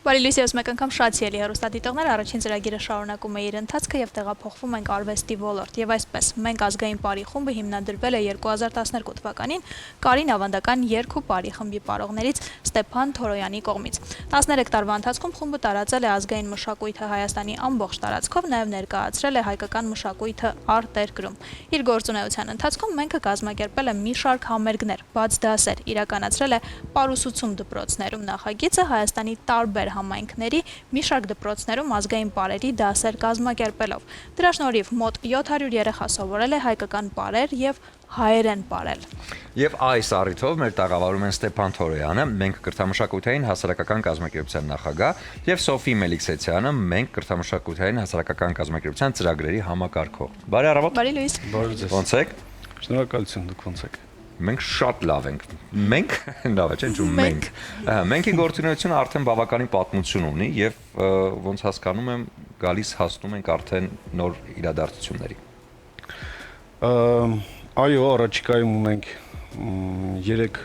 Բարի լույս ես մեկ անգամ շատ սիրելի հեռուստադիտողներ, առաջին ծրագիրը շարունակում է իր ընթացքը եւ տեղափոխվում ենք արվեստի ոլորտ։ Եվ այսպես, մենք ազգային պարի խումբը հիմնադրվել է 2012 թվականին Կարին ավանդական երգ ու պարի խմբի պարողներից Ստեփան Թորոյանի կողմից։ 13 տարվա ընթացքում խումբը տարածել է ազգային մշակույթը Հայաստանի ամբողջ տարածքով, նաեւ ներկայացրել է հայկական մշակույթը արտերկրում։ Իր գործունեության ընթացքում մենք կազմակերպել է մի շարք համերգներ, բաց դասեր, իրականացրել է պարուսուցում դպրոցներում նախագիծը Հայաստանի տարբեր համայնքների մի շարք դպրոցներում ազգային պարերի դասեր կազմակերպելով։ Դրա շնորհիվ մոտ 700 երեխա սովորել է հայկական պարեր եւ հայերեն պարել։ Եվ այս առիթով մեր տաղավարում են Ստեփան Թորոյանը, մենք կրթամշակութային հասարակական կազմակերպության նախագահ, եւ Սոֆի Մելիքսեցյանը, մենք կրթամշակութային հասարակական կազմակերպության ծրագրերի համակարգող։ Բարի առավոտ։ Բարի լույս։ Բարի ձեզ։ Ոնց եք։ Շնորհակալություն, դուք ոնց եք։ Մենք շատ լավ ենք։ Մենք, լավ է, չէ՞, մենք։ Մենքի գործունեությունը արդեն բավականին պատմություն ունի եւ ոնց հասկանում եմ, գալիս հասնում ենք արդեն նոր իրադարձությունների։ Այո, առաջիկայում ունենք 3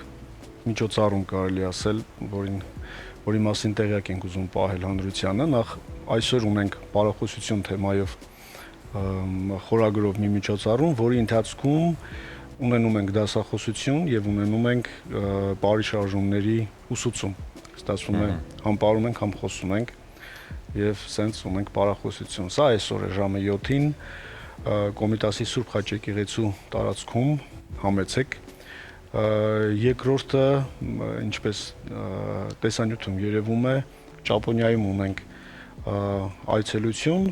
միջոցառում կարելի ասել, որի մասին տեղյակ ենք ուզում պահել հանրությանը։ Նախ այսօր ունենք պարախոսություն թեմայով խորագրով մի միջոցառում, որի ընթացքում ունենում ենք դասախոսություն եւ ունենում ենք պարի շարժումների ուսուցում։ Ստացվում է համ պարում ենք, համ խոսում ենք եւ սենց ունենք պարախոսություն։ Սա այսօր է ժամը 7-ին Կոմիտասի Սուրբ Խաչեկեղեցու տարածքում համեցեք։ Երկրորդը, ինչպես տեսանյութում երևում է, Ճապոնիայում ունենք այցելություն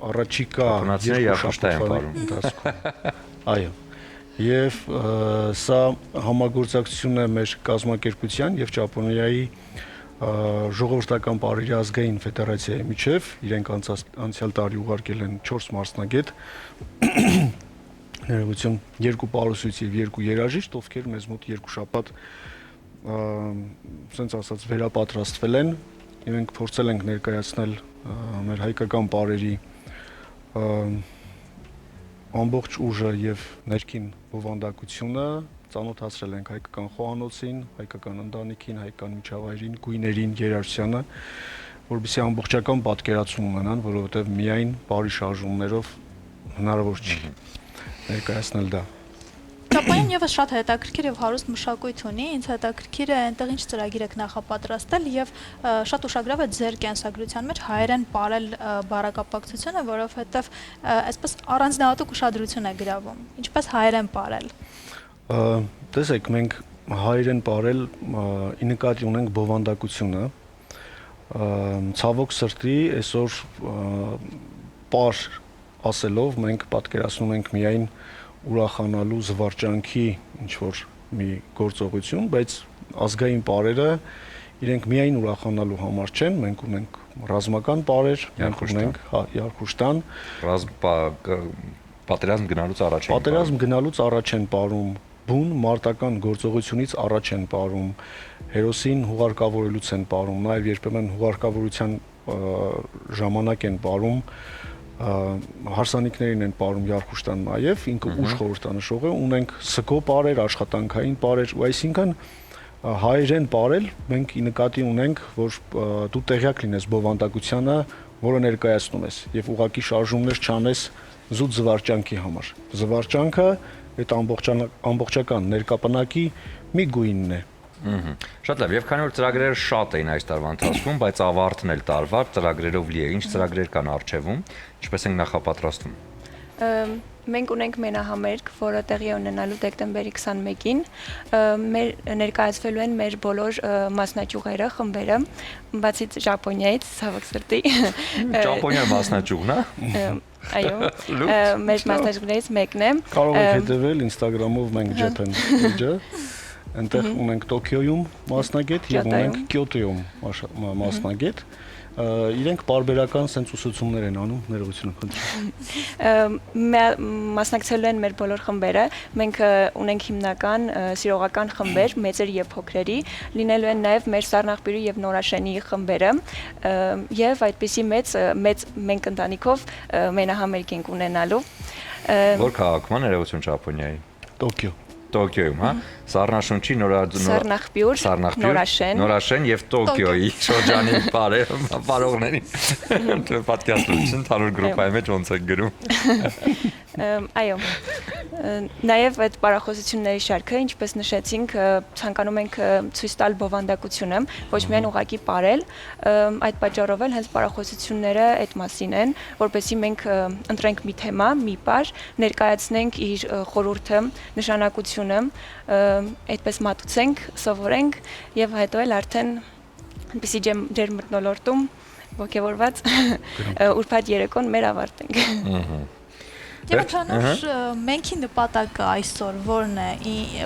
առաջիկա այո, եւ սա համագործակցություն է մեր կազմակերպության եւ Ճապոնիայի ժողովրդական պարերի ազգային ֆեդերացիայի միջև, իրենք անցյալ տարի ուղարկել են 4 մասնագետ, ներողություն, 2 պարուսույց եւ 2 երաժիշտ, ովքեր մեզ մոտ 2 շաբաթ ասենց ասած վերապատրաստվել են, եւ մենք փորձել ենք ներկայացնել մեր հայկական պարերի ամբողջ ուժը եւ ներքին բովանդակությունը, ծանոթացրել ենք հայկական խոհանոցին, հայկական ընտանիքին, հայկական միջավայրին, գույներին, երաժշտությանը, որովհետեւ ամբողջական պատկերացում ունենան, որովհետեւ միայն պարի շարժումներով հնարավոր չի ներկայացնել դա։ Ճապոնիան եւս շատ հետաքրքիր եւ հարուստ մշակույթ ունի, ինձ հետաքրքիր է այնտեղ ինչ ծրագիր եք նախապատրաստել եւ շատ ուշագրավ է ձեր կենսագրության մեջ հայերեն պարել բառակապակցությունը, որովհետեւ այսպես առանձնահատուկ ուշադրություն է գրավում։ Ինչպես հայերեն պարել։ Տեսեք, մենք հայերեն պարել ի նկատի ունենք բովանդակությունը։ Ցավոք սրտի այսօր պար ասելով մենք պատկերացնում ենք միայն ուրախանալու զվարճանքի ինչ-որ մի գործողություն, բայց ազգային պարերը իրենք միայն ուրախանալու համար չեն, մենք ունենք ռազմական պարեր, մենք ունենք Յարխուշտան, պատերազմ գնալուց առաջ են պարում, բուն մարտական գործողությունից առաջ են պարում, հերոսին հուղարկավորելուց են պարում, նաև երբեմն հուղարկավորության ժամանակ են պարում, հարսանիքներին են պարում Յարխուշտան նաև, ինքը ուժ խորհրդանշող է, ունենք սգո պարեր, աշխատանքային պարեր, ու այսինքն հայերեն պարել մենք ի նկատի ունենք, որ դու տեղյակ լինես բովանդակությանը, որը ներկայացնում ես, եւ ուղակի շարժումներ չանես զուտ զվարճանքի համար։ Զվարճանքը այդ ամբողջական ներկապնակի մի գույնն է։ Շատ լավ, եւ քանի որ ծրագրերը շատ էին այս տարվա ընթացքում, բայց ավարտն էլ տարվա ծրագրերով լի է, ինչ ծրագրեր կան առջևում, ինչպես ենք նախապատրաստվում։ Մենք ունենք մենահամերգ, որը տեղի է ունենալու դեկտեմբերի 21-ին, ներկայացվելու են մեր բոլոր մասնաճյուղերը, խմբերը, բացի Ճապոնիայից, ցավոք սրտի։ Ճապոնիա մասնաճյուղն է։ Այո, մեր մասնաճյուղներից մեկն է։ Կարող եք հետևել Instagram-ով մենք Japan page-ը, այնտեղ ունենք Տոկիոյում մասնագետ եւ ունենք Կյոտոյում մասնագետ։ Իրենք բարբերական սենց ուսուցումներ են անում, ներողություն խնդրում։ Մասնակցելու են մեր բոլոր խմբերը, մենք ունենք հիմնական սիրողական խմբեր, մեծեր եւ փոքրերի, լինելու են նաեւ մեր Սառնախբյուրի եւ Նորաշենի խմբերը, եւ այդպիսի մեծ մենք ընտանիքով մենահամերգ ենք ունենալու։ Որ քաղաքում է, ներողություն, Ճապոնիայի։ Տոկիո։ Տոկիոյում, հա, Սառնաշունչի Սառնախբյուր, Նորաշեն եւ Տոկիոյի շրջանի բարողներին պատկերացնում ընդհանուր գրուպայի մեջ ոնց է գրում։ Այո։ Նաև այդ բարախոսությունների շարքը, ինչպես նշեցինք, ցանկանում ենք ցույց տալ բովանդակությունը, ոչ միայն ուղղակի ապարել, այդ պատճառով էլ հենց բարախոսությունները այդ մասին են, որպեսզի մենք ընտրենք մի թեմա, մի բար, ներկայացնենք իր խորհուրդը, նշանակությունը, այդպես մատուցենք, սովորենք եւ հետո էլ արդեն այնպեսի ջեր մթնոլորտում ողջավորված ուրբաթ երեկոն մեր ավարտենք։ Եվ ընդհանուր մենքի նպատակը այսօր որն է,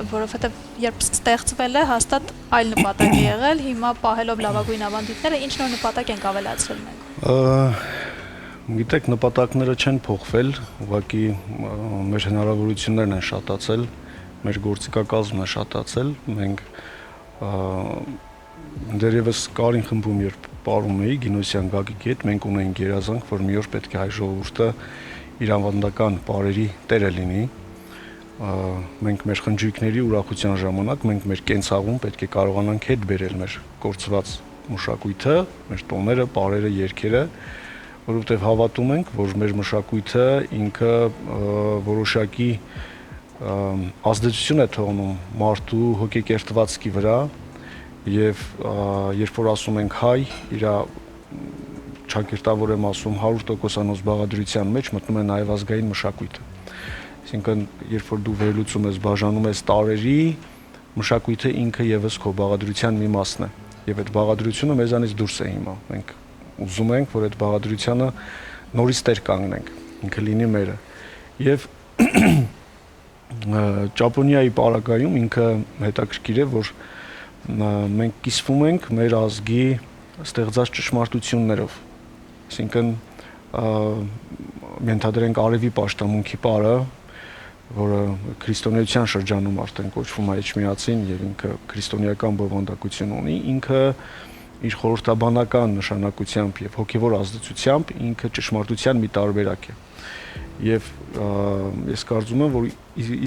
որովհետև երբ ստեղծվել է, հաստատ այլ նպատակ է եղել, հիմա պահելով լավագույն ավանդույթները, ինչ նոր նպատակ ենք ավելացրել մենք։ Գիտեք, նպատակները չեն փոխվել, ուղղակի մեր հնարավորություններն են շատացել, մեր գործիքակազմն է շատացել, մենք դերևս Կարին խմբում երբ ապարում էի Գինոսյան Գագիկի հետ, մենք ունեինք երազանք, որ մի օր պետք է հայ ժողովուրդը իր ավանդական պարերի տերը լինի, մենք մեր խնջույքների ուրախության ժամանակ, մենք մեր կենցաղում պետք է կարողանանք հետ բերել մեր կորցված մշակույթը, մեր տոները, պարերը, երգերը, որովհետև հավատում ենք, որ մեր մշակույթը ինքը որոշակի ազդեցություն է թողնում մարդու հոգեկերտվածքի վրա եւ երբ որ ասում ենք հայ, իր ճակերտավոր եմ ասում 100% բաղադրության մեջ մտնում է նաև ազգային մշակույթը։ Այսինքն, երբ որ դու վերլուծում ես, բաժանում ես տարերի, մշակույթը ինքը եւս քո բաղադրության մի մասն է։ Եվ այդ բաղադրությունը մեզանից դուրս է հիմա։ Մենք ուզում ենք, որ այդ բաղադրությանը նորից տեր կանգնենք, ինքը լինի մերը։ Եվ Ճապոնիայի պարագայում ինքը հետաքրքիր է, որ մենք կիսվում ենք մեր ազգի ստեղծած ճշմարտություններով։ Այսինքն ենթադրենք արևի պաշտամունքի պարը, որը քրիստոնեության շրջանում արդեն կոչվում է Էջմիածին եւ ինքը քրիստոնեական բովանդակություն ունի, ինքը իր խորհրդաբանական նշանակությամբ եւ հոգեվոր ազդեցությամբ ինքը ճշմարտության մի տարբերակ է։ Եվ ես կարծում եմ, որ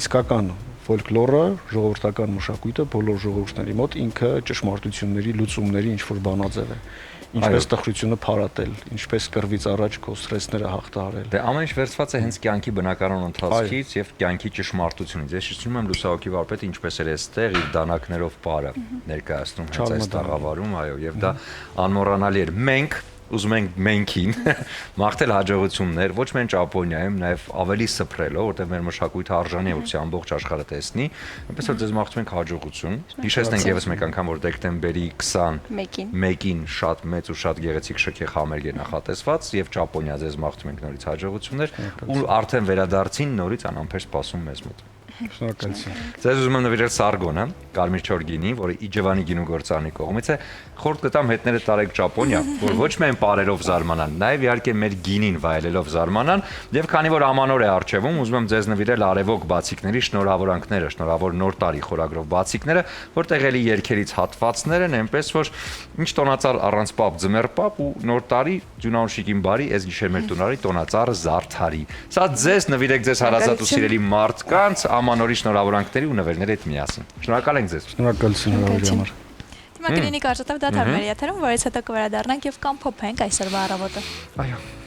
իսկական ֆոլկլորը, ժողովրդական մշակույթը բոլոր ժողովուրդների մոտ ինքը ճշմարտությունների, լուծումների ինչ-որ բանաձև է։ Ինչպես տխրությունը փարատել, ինչպես կռվից առաջ քո սթրեսները հաղթահարել։ Դե ամեն ինչ վերցված է հենց կյանքի բնականոն ընթացքից եւ կյանքի ճշմարտությունից։ Ես հիշում եմ լուսահոգի վարպետը ինչպես էր այստեղ իր դանակներով պարը ներկայացնում հենց այս տաղավարում, այո, եւ դա անմոռանալի էր։ Մենք ուզում ենք մենքին մաղթել հաջողություններ, ոչ միայն Ճապոնիայում, նաև ավելի սփռելով, որտեղ մեր մշակույթը արժանի է, որպեսզի ամբողջ աշխարհը տեսնի, այնպես որ ձեզ մաղթում ենք հաջողություն։ Հիշեցնենք եւս մեկ անգամ, որ դեկտեմբերի 21-ին շատ մեծ ու շատ գեղեցիկ շքեղ համերգ է նախատեսված եւ Ճապոնիա ձեզ մաղթում ենք նորից հաջողություններ ու արդեն վերադարձին նորից անամբեր սպասում մեզ մոտ։ Շնորհակալություն։ Ձեզ ուզում եմ նվիրել Սարգոնը, Կարմիր չոր գինի, որը Իջևանի գինու գործարանի կողմից է։ Խորտ կտամ հետները տարեք Ճապոնիա, որ ոչ միայն պարերով զարմանան, նաև իհարկե մեր գինին վայելելով զարմանան, եւ քանի որ ամանոր է արժևում, ուզում եմ ձեզ նվիրել արևոք բացիկների շնորհավորանքները, շնորհավոր նոր տարի խորագրով բացիկները, որտեղ էլի երկերից հատվածներ են, այնպես որ ինչ տոնածառ առանց պապ ձմեռ պապ ու նոր տարի ջունաուշիկին բարի, այս գիշեր մեր տունարի տոնածառ զարդարի։ Սա ձեզ նվիրեք ձեզ հարազատ ու սիրելի մարդկանց ամանորի շնորհավորանքների ու նվերների հետ միասին։ Շնորհակալ ենք ձեզ։ Շնորհակալություն հրավերի համար։ Հիմա կլինի կարծատավ դադար մեր եթերում, որից հետո կվերադառնանք եւ կամփոփենք այսօրվա առավոտը։ Այո։